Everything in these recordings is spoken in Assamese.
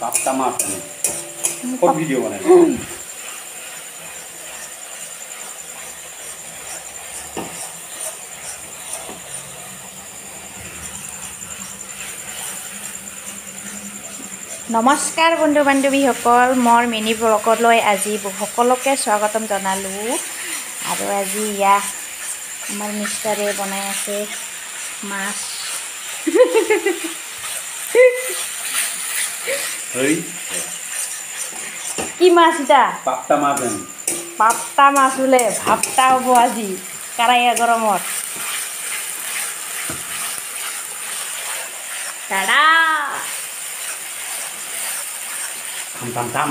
পাপ্তা মাছ আনে কত ভিডিও বানায় নমস্কাৰ বন্ধু বান্ধৱীসকল মোৰ মিনি ব্লগলৈ আজি সকলোকে স্বাগতম জনালোঁ আৰু আজি আমাৰ মিষ্টাৰে বনাই আছে মাছ কি মাছ এটা পাপ্তা মাছ বোলে ভাপ্তা হ'ব আজি কাৰাইয়া গৰমত ta-da tam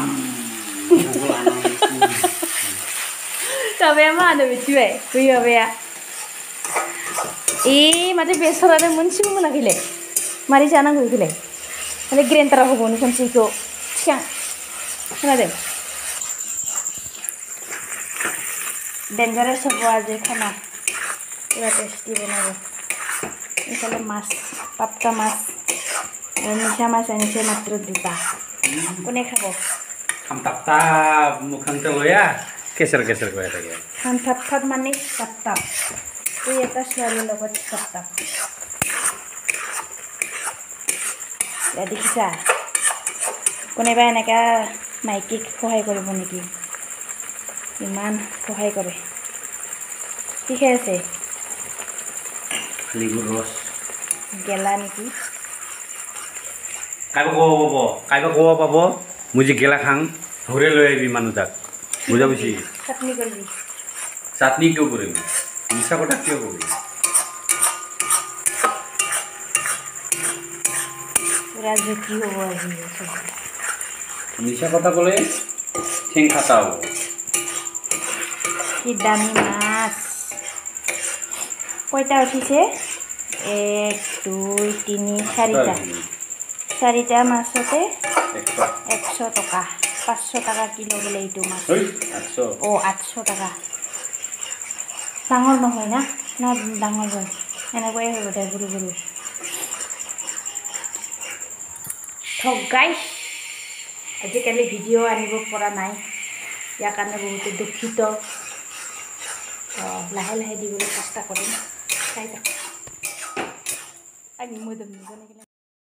Sabi ama ada bicu kuya bea. Mati besar ada munci mau nak gile. Mari jangan gue gile. Ada green terah hubungan kan sih ko. Siang. Mana deh? Dangerous sebuah aja kana. Kita testi benar. Misalnya mas, papta mas. Indonesia mas Indonesia matru duta. Kone khabo. Ham tapta mukhang to ya. Keser ko eta ge. Ham tapta mane tapta. Ku eta swali logot tapta. Jadi kita. Kone ba enaka maiki সহায় কৰিব নেকি? ইমান সহায় কৰে। ঠিক আছে। লিবুৰ ৰস। গেলা নেকি? কাইবা কব পাব মুজি গেলা খাং ধরে লৈ আইবি মানুহ তাক বুঝা বুঝি চাটনি করবি চাটনি কিয় কৰিম মিছা কথা কিয় কৰিম পুরা জুতি হব আজি মিছা কথা কলে ঠেং খাতা হব কি দামি মাছ কয়টা উঠিছে 1 2 3 4টা 4টা মাছতে 100 টাকা 500 টাকা কিলো বলে এইটো মাছ 800 ও 800 টাকা ডাঙৰ নহয় না না ডাঙৰ হয় এনেকৈ হ'ব দে গুৰু গুৰু ঠক গাইস আজিকালি ভিডিও আনিব পৰা নাই ইয়াৰ কাৰণে বহুত দুখিত লাহে লাহে দিবলৈ চেষ্টা কৰিম চাই থাক আমি মই দম